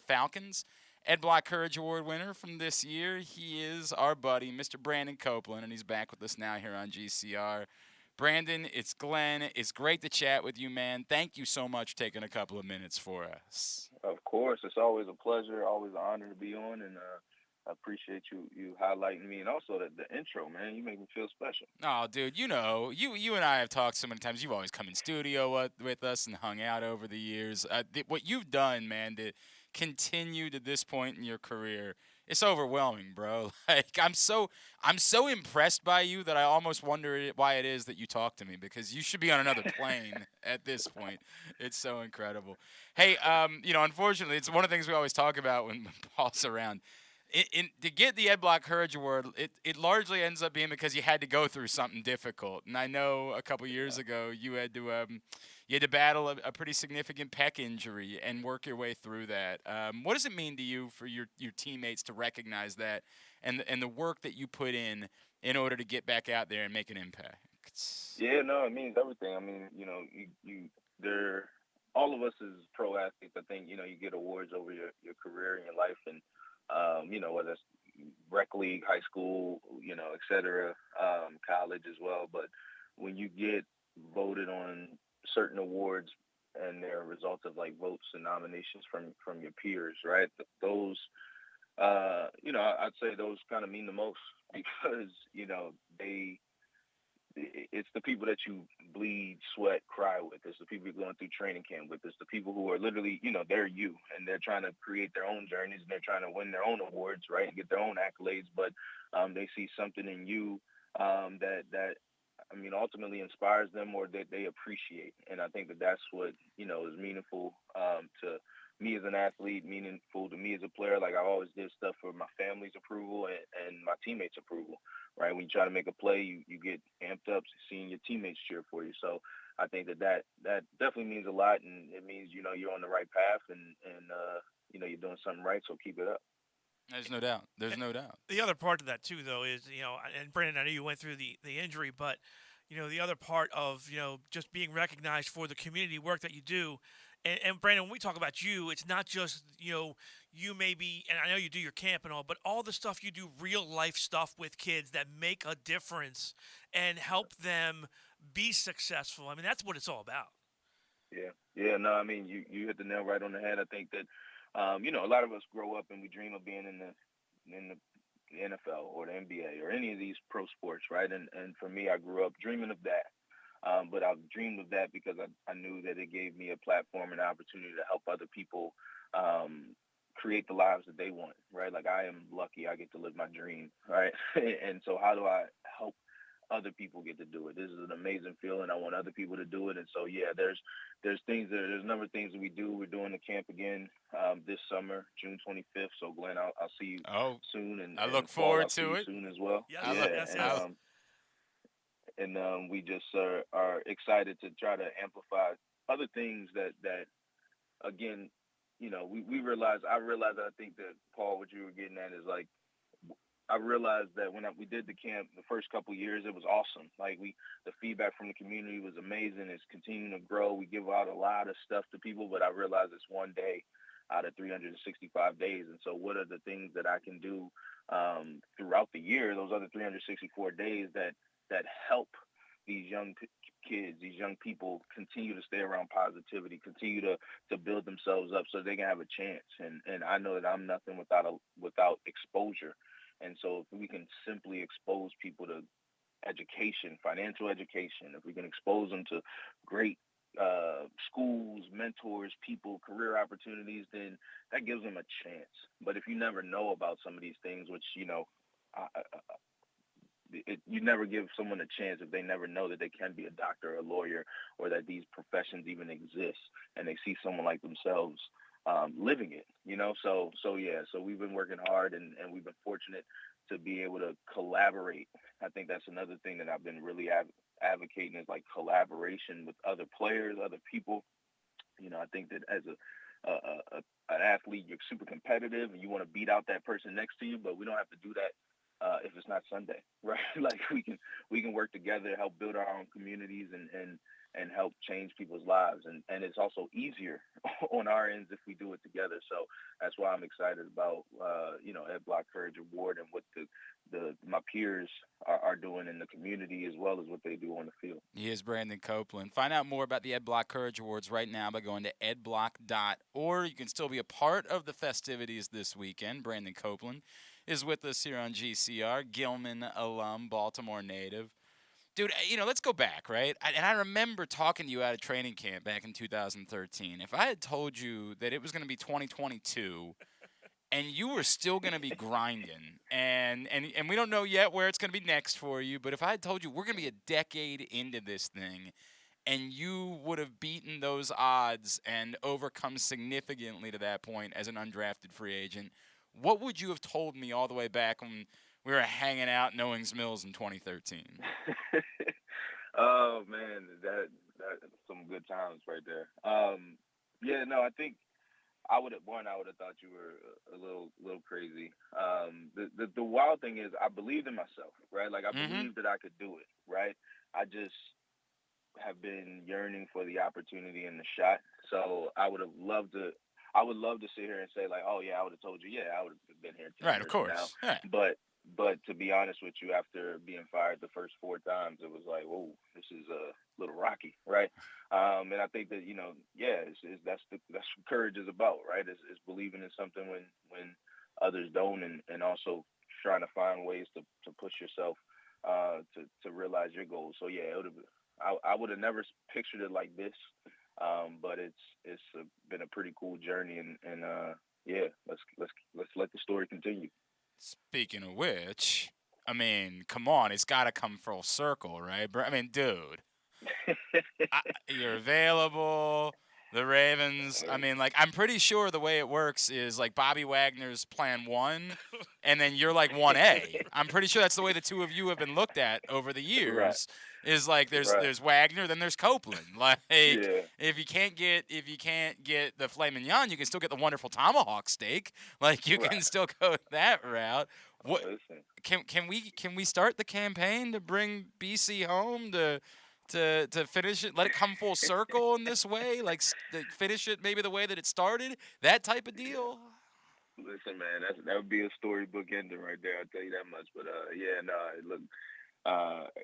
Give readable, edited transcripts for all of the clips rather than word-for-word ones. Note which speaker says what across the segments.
Speaker 1: Falcons. Ed Block Courage Award winner from this year. He is our buddy, Mr. Brandon Copeland, and he's back with us now here on GCR. Brandon, it's Glenn. It's great to chat with you, man. Thank you so much for taking a couple of minutes for us.
Speaker 2: Of course, it's always a pleasure, always an honor to be on, and I appreciate you highlighting me, and also the intro, man. You make me feel special.
Speaker 1: Oh, dude, you and I have talked so many times. You've always come in studio with us and hung out over the years. What you've done, man, to continue to this point in your career, it's overwhelming, bro. Like I'm so impressed by you that I almost wonder why it is that you talk to me because you should be on another plane at this point. It's so incredible. Hey, unfortunately, it's one of the things we always talk about when Paul's around to get the Ed Block Courage Award, it largely ends up being because you had to go through something difficult. And I know a couple years
Speaker 2: Yeah.
Speaker 1: ago you had to battle a pretty significant pec injury and work your way through that. What does it mean to you for your teammates to recognize that and the work that you put in order to get back out there and make an impact?
Speaker 2: Yeah, no, it means everything. I mean, there, all of us as pro athletes, I think, you get awards over your career and your life, and whether it's rec league, high school, et cetera, college as well. But when you get voted on certain awards and they're a result of like votes and nominations from your peers, right? Those, I'd say those kind of mean the most because they it's the people that you bleed, sweat, cry with. It's the people you're going through training camp with. It's the people who are literally, they're you, and they're trying to create their own journeys, and they're trying to win their own awards, right, and get their own accolades. But they see something in you that I mean, ultimately inspires them or that they appreciate. And I think that that's what, is meaningful to me as an athlete, meaningful to me as a player. Like I always did stuff for my family's approval and my teammates' approval, right? When you try to make a play, you get amped up seeing your teammates cheer for you. So I think that definitely means a lot. And it means, you're on the right path and you're doing something right. So keep it up.
Speaker 1: There's no doubt. There's no doubt.
Speaker 3: The other part of that too, though, is and Brandon, I know you went through the injury, but the other part of just being recognized for the community work that you do, and Brandon, when we talk about you, it's not just you maybe, and I know you do your camp and all, but all the stuff you do, real life stuff with kids that make a difference and help them be successful. I mean, that's what it's all about.
Speaker 2: Yeah, yeah. No, I mean you hit the nail right on the head. I think that a lot of us grow up and we dream of being in the NFL or the NBA or any of these pro sports, right? And for me, I grew up dreaming of that. But I dreamed of that because I knew that it gave me a platform and an opportunity to help other people create the lives that they want, right? Like I am lucky I get to live my dream, right? And so how do I help other people get to do it? This is an amazing feeling. I want other people to do it. And so yeah, there's a number of things that we do. We're doing the camp again this summer, June 25th. So Glenn, I'll see you
Speaker 1: Oh,
Speaker 2: soon,
Speaker 1: I
Speaker 2: and
Speaker 1: look
Speaker 2: Paul,
Speaker 1: forward
Speaker 2: I'll see
Speaker 1: to
Speaker 2: you
Speaker 1: it.
Speaker 2: soon as well.
Speaker 1: I
Speaker 3: Yes,
Speaker 1: look.
Speaker 2: Yeah,
Speaker 3: yes,
Speaker 1: I,
Speaker 3: yes.
Speaker 2: and we just are excited to try to amplify other things that again, we realize. I realize that I think that Paul, what you were getting at is like I realized that when we did the camp the first couple of years, it was awesome. Like the feedback from the community was amazing. It's continuing to grow. We give out a lot of stuff to people, but I realized it's one day out of 365 days. And so, what are the things that I can do throughout the year, those other 364 days that help these kids, these young people continue to stay around positivity, continue to build themselves up so they can have a chance. And I know that I'm nothing without exposure. And so if we can simply expose people to education, financial education, if we can expose them to great schools, mentors, people, career opportunities, then that gives them a chance. But if you never know about some of these things, which I, you never give someone a chance if they never know that they can be a doctor, or a lawyer, or that these professions even exist, and they see someone like themselves living it. So yeah. So we've been working hard, and we've been fortunate to be able to collaborate. I think that's another thing that I've been really advocating is like collaboration with other players, other people. I think that as an athlete, you're super competitive and you want to beat out that person next to you, but we don't have to do that if it's not Sunday, right? Like we can work together, help build our own communities, and help change people's lives. And it's also easier on our ends if we do it together. So that's why I'm excited about Ed Block Courage Award and what the my peers are doing in the community as well as what they do on the field.
Speaker 1: He is Brandon Copeland. Find out more about the Ed Block Courage Awards right now by going to edblock.org. You can still be a part of the festivities this weekend. Brandon Copeland is with us here on GCR, Gilman alum, Baltimore native. Dude, let's go back, right? And I remember talking to you at a training camp back in 2013. If I had told you that it was going to be 2022 and you were still going to be grinding, and we don't know yet where it's going to be next for you, but if I had told you we're going to be a decade into this thing and you would have beaten those odds and overcome significantly to that point as an undrafted free agent, what would you have told me all the way back when we were hanging out in Owings Mills in 2013?
Speaker 2: Oh man, that's some good times right there. Yeah, no, I think I would have thought you were a little crazy. The wild thing is I believed in myself, right? Like I
Speaker 1: Mm-hmm.
Speaker 2: believed that I could do it, right? I just have been yearning for the opportunity and the shot. So I would love to sit here and say like, oh yeah, I would have told you, yeah, I would have been here 10
Speaker 1: Right, of
Speaker 2: years from now.
Speaker 1: course. Yeah.
Speaker 2: But to be honest with you, after being fired the first four times, it was like, whoa, this is a little rocky, right? And I think that yeah, that's what courage is about, right? It's believing in something when others don't, and also trying to find ways to push yourself to realize your goals. So yeah, it would have. I would have never pictured it like this, but it's been a pretty cool journey, and yeah, let's let the story continue.
Speaker 1: Speaking of which, I mean, come on, it's got to come full circle, right? I mean, dude, you're available. The Ravens, I mean, like, I'm pretty sure the way it works is like Bobby Wagner's plan one, and then you're like 1A. I'm pretty sure that's the way the two of you have been looked at over the
Speaker 2: Right,
Speaker 1: years. Is like
Speaker 2: right,
Speaker 1: there's Wagner, then there's Copeland. Like
Speaker 2: yeah,
Speaker 1: if you can't get the filet mignon, you can still get the wonderful tomahawk steak. Like you
Speaker 2: right.
Speaker 1: can still go that route. What
Speaker 2: Listen,
Speaker 1: can we start the campaign to bring BC home to finish it, let it come full circle in this way, like finish it maybe the way that it started, that type of
Speaker 2: yeah.
Speaker 1: deal.
Speaker 2: Listen, man, that would be a storybook ending right there. I'll tell you that much. But yeah, no, look,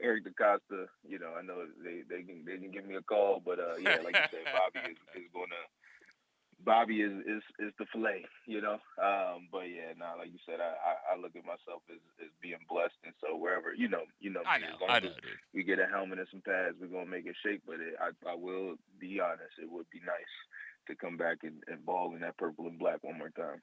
Speaker 2: Eric DaCosta, I know they can give me a call, but yeah, like you said, Bobby is the fillet, But yeah, nah, like you said, I look at myself as being blessed, and so wherever,
Speaker 1: I
Speaker 2: me,
Speaker 1: know,
Speaker 2: as long
Speaker 1: I
Speaker 2: as
Speaker 1: know, dude.
Speaker 2: we get a helmet and some pads, we're gonna make it shake. But I will be honest, it would be nice to come back and ball in that purple and black one more time.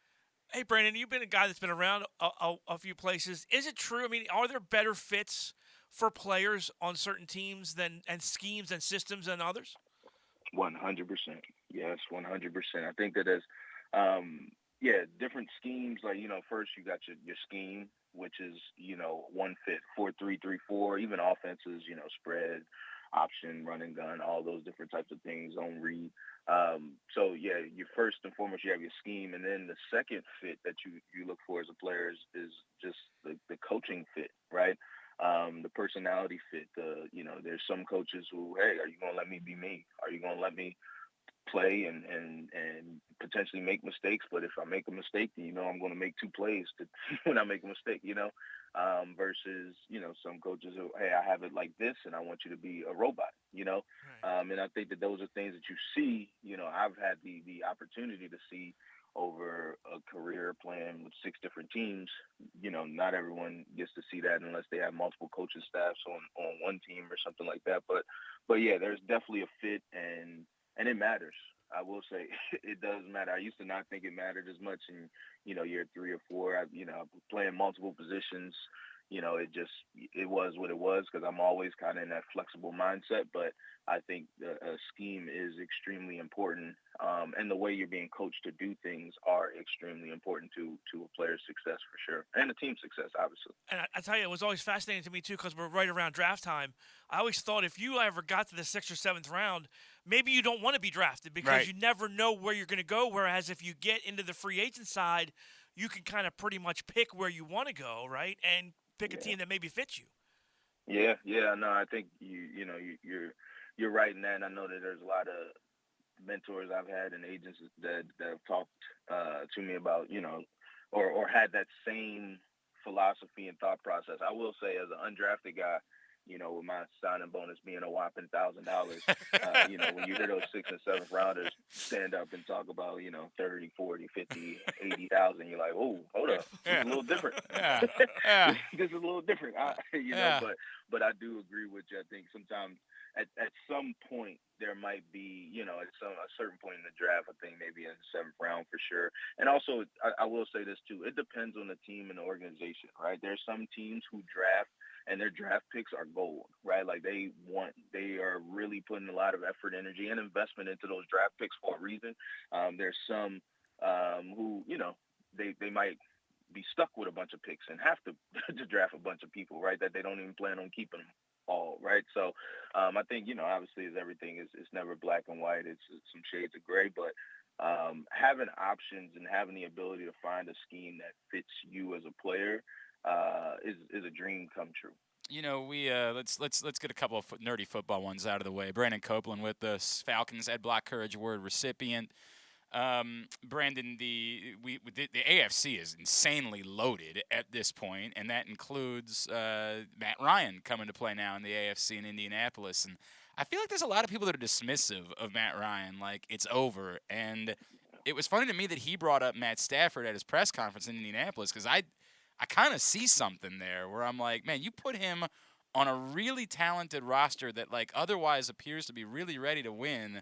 Speaker 3: Hey, Brandon, you've been a guy that's been around a few places. Is it true? I mean, are there better fits for players on certain teams than and schemes and systems than others?
Speaker 2: 100%. Yes, 100%. I think that as, yeah, different schemes. Like first you got your scheme, which is one fit 4-3-3-4. Even offenses, spread, option, run and gun, all those different types of things. Zone read. So yeah, you first and foremost you have your scheme, and then the second fit that you look for as a player is just the coaching fit, right? The personality fit. There's some coaches who, hey, are you gonna let me be me? Are you gonna let me play and potentially make mistakes? But if I make a mistake, then I'm gonna make two plays to when I make a mistake. Versus some coaches who, hey, I have it like this, and I want you to be a robot.
Speaker 3: Right.
Speaker 2: And I think that those are things that you see. I've had the opportunity to see over a career playing with six different teams. Not everyone gets to see that unless they have multiple coaching staffs on one team or something like that. But yeah, there's definitely a fit, and it matters. I will say it does matter. I used to not think it mattered as much in year three or four. Playing multiple positions. It was what it was because I'm always kind of in that flexible mindset. But I think a scheme is extremely important and the way you're being coached to do things are extremely important to a player's success for sure, and a team success, obviously.
Speaker 3: And I tell you, it was always fascinating to me too, because we're right around draft time. I always thought if you ever got to the sixth or seventh round, maybe you don't want to be drafted because
Speaker 1: Right.
Speaker 3: you never know where you're going to go. Whereas if you get into the free agent side, you can kind of pretty much pick where you want to go, right? And pick a
Speaker 2: Yeah,
Speaker 3: team that maybe fits you.
Speaker 2: yeah. No, I think you're right in that. And I know that there's a lot of mentors I've had and agents that have talked to me about, or had that same philosophy and thought process. I will say, as an undrafted guy, with my signing bonus being a whopping $1,000, when you hear those sixth and seventh rounders stand up and talk about, 30, 40, 50, 80,000, you're like, oh, hold
Speaker 1: Yeah.
Speaker 2: up, this is
Speaker 1: Yeah.
Speaker 2: a little different.
Speaker 1: Yeah.
Speaker 2: this
Speaker 1: Yeah.
Speaker 2: is a little different,
Speaker 1: Yeah.
Speaker 2: but I do agree with you. I think sometimes at some point there might be, at a certain point in the draft, I think maybe in the seventh round for sure. And also, I will say this too: it depends on the team and the organization, right? There's some teams who draft and their draft picks are gold, right? Like they are really putting a lot of effort, energy, and investment into those draft picks for a reason. There's some who, they might be stuck with a bunch of picks and have to to draft a bunch of people, right? That they don't even plan on keeping them all, right? So I think, obviously, as everything is, it's never black and white. It's some shades of gray, but having options and having the ability to find a scheme that fits you as a player is a dream come true.
Speaker 1: We let's get a couple of nerdy football ones out of the way. Brandon Copeland with us, Falcons Ed Block Courage Award recipient. Brandon, the AFC is insanely loaded at this point, and that includes Matt Ryan coming to play now in the AFC in Indianapolis. And I feel like there's a lot of people that are dismissive of Matt Ryan, like it's over. And it was funny to me that he brought up Matt Stafford at his press conference in Indianapolis because I kind of see something there where I'm like, man, you put him on a really talented roster that like otherwise appears to be really ready to win.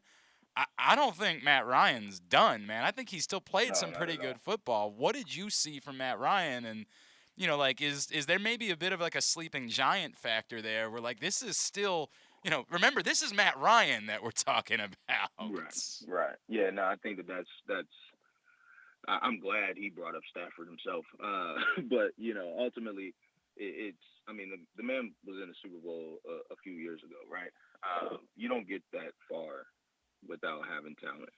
Speaker 1: I don't think Matt Ryan's done, man. I think he still played
Speaker 2: No,
Speaker 1: some
Speaker 2: not
Speaker 1: pretty
Speaker 2: at
Speaker 1: good
Speaker 2: all.
Speaker 1: football. What did you see from Matt Ryan? And like is there maybe a bit of like a sleeping giant factor there where like this is still, remember this is Matt Ryan that we're talking about.
Speaker 2: Right, right. Yeah, no, I think that's. I'm glad he brought up Stafford himself, but ultimately, it's. I mean, the man was in the Super Bowl a few years ago, right? You don't get that far without having talent.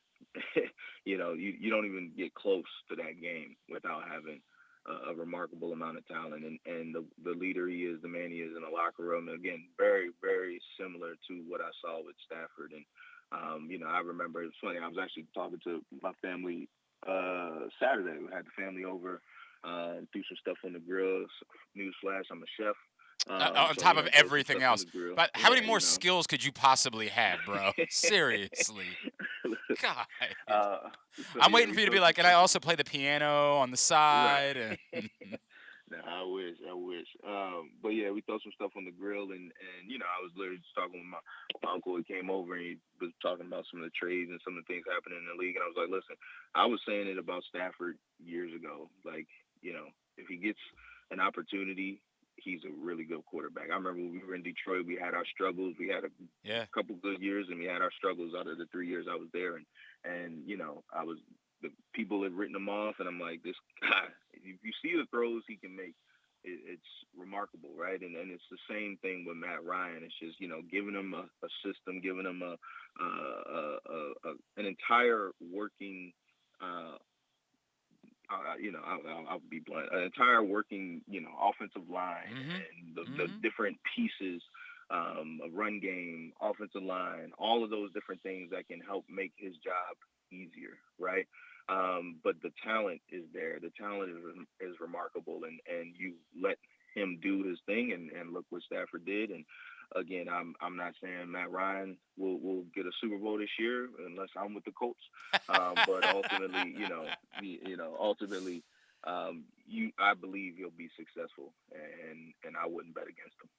Speaker 2: You don't even get close to that game without having a remarkable amount of talent, and the leader he is, the man he is in the locker room. Again, very very similar to what I saw with Stafford, and I remember it's funny. I was actually talking to my family Saturday. We had the family over, threw some stuff on the grill. Newsflash: I'm a chef.
Speaker 1: On
Speaker 2: So
Speaker 1: top of
Speaker 2: throw some
Speaker 1: everything
Speaker 2: stuff on
Speaker 1: else.
Speaker 2: the grill.
Speaker 1: But how many
Speaker 2: Yeah,
Speaker 1: more skills could you possibly have, bro? Seriously. God.
Speaker 2: uh, so
Speaker 1: I'm
Speaker 2: yeah,
Speaker 1: waiting
Speaker 2: we
Speaker 1: for you to
Speaker 2: throw
Speaker 1: be
Speaker 2: some
Speaker 1: like, and I
Speaker 2: stuff on.
Speaker 1: also play the piano on the
Speaker 2: Right.
Speaker 1: side. And
Speaker 2: No, I wish, I wish. But yeah, we throw some stuff on the grill, and I was literally just talking with my uncle. He came over and he was talking about some of the trades and some of the things happening in the league, and I was like, listen, I was saying it about Stafford years ago. Like, if he gets an opportunity, he's a really good quarterback. I remember when we were in Detroit, we had our struggles. We had a
Speaker 1: yeah,
Speaker 2: couple good years, and we had our struggles out of the 3 years I was there, and I was the people had written him off, and I'm like, this guy. If you see the throws he can make, it's remarkable, right? And it's the same thing with Matt Ryan. It's just giving him a system, giving him an entire working. Uh, I'll be blunt. An entire working, offensive line
Speaker 1: mm-hmm,
Speaker 2: and the
Speaker 1: mm-hmm.
Speaker 2: different pieces, a run game, offensive line, all of those different things that can help make his job easier, right? But the talent is there. The talent is remarkable, and you let him do his thing, and look what Stafford did. And again, I'm not saying Matt Ryan will get a Super Bowl this year unless I'm with the Colts. But ultimately, ultimately, I believe he'll be successful, and I wouldn't bet against him.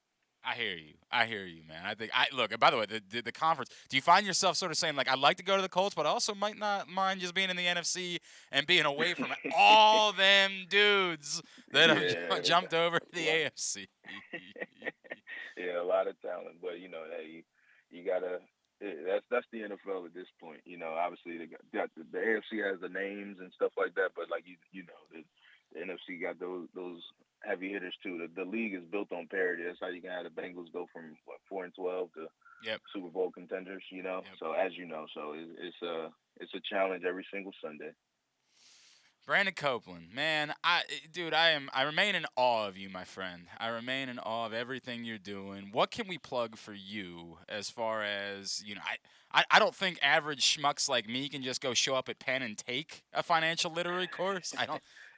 Speaker 1: I hear you. I hear you, man. I think I look. And by the way, the conference. Do you find yourself sort of saying like, I'd like to go to the Colts, but I also might not mind just being in the NFC and being away from all them dudes that have
Speaker 2: Yeah,
Speaker 1: jumped over to
Speaker 2: a
Speaker 1: the
Speaker 2: lot.
Speaker 1: AFC?
Speaker 2: Yeah, a lot of talent, but hey, you gotta. That's the NFL at this point. You know, obviously the AFC has the names and stuff like that, but like you know the NFC got those heavy hitters too. The league is built on parity. That's how you can have the Bengals go from what 4-12 to
Speaker 1: Yep.
Speaker 2: Super Bowl contenders. You know,
Speaker 1: Yep.
Speaker 2: so as you know, so it's a challenge every single Sunday.
Speaker 1: Brandon Copeland, man, dude, I remain in awe of you, my friend. I remain in awe of everything you're doing. What can we plug for you as far as, I don't think average schmucks like me can just go show up at Penn and take a financial literacy course.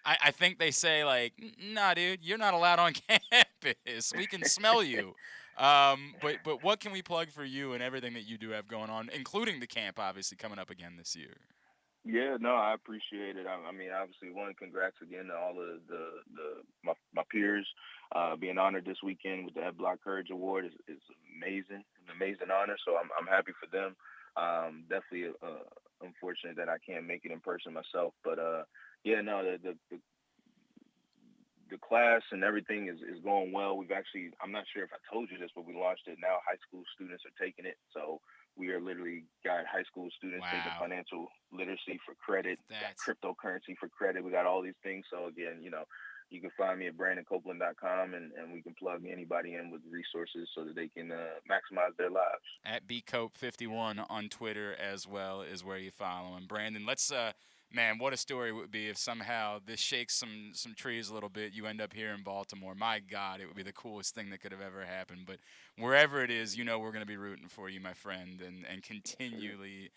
Speaker 1: I think they say like, nah, dude, you're not allowed on campus. We can smell you. But what can we plug for you and everything that you do have going on, including the camp, obviously coming up again this year?
Speaker 2: Yeah, no, I appreciate it. I mean, obviously, one, congrats again to all of my peers. Being honored this weekend with the Ed Block Courage Award is amazing, an amazing honor. So I'm happy for them. Definitely unfortunate that I can't make it in person myself, but yeah, no, the class and everything is going well. We've actually, I'm not sure if I told you this, but we launched it now. High school students are taking it. So we are literally got high school students taking
Speaker 1: Wow.
Speaker 2: financial literacy for credit, got
Speaker 1: That's
Speaker 2: cryptocurrency for credit. We got all these things. So again, you know, you can find me at brandoncopeland.com and we can plug anybody in with resources so that they can maximize their lives.
Speaker 1: at bcope51 on Twitter as well is where you follow him. Brandon, let's man, what a story it would be if somehow this shakes some trees a little bit. You end up here in Baltimore. My God, it would be the coolest thing that could have ever happened. But wherever it is, we're going to be rooting for you, my friend, and
Speaker 2: Yes, sir.
Speaker 1: continually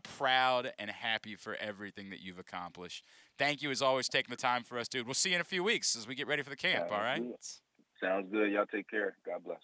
Speaker 1: proud and happy for everything that you've accomplished. Thank you as always taking the time for us, dude. We'll see you in a few weeks as we get ready for the camp. All
Speaker 2: Sounds
Speaker 1: right.
Speaker 2: good. Sounds good. Y'all take care. God bless.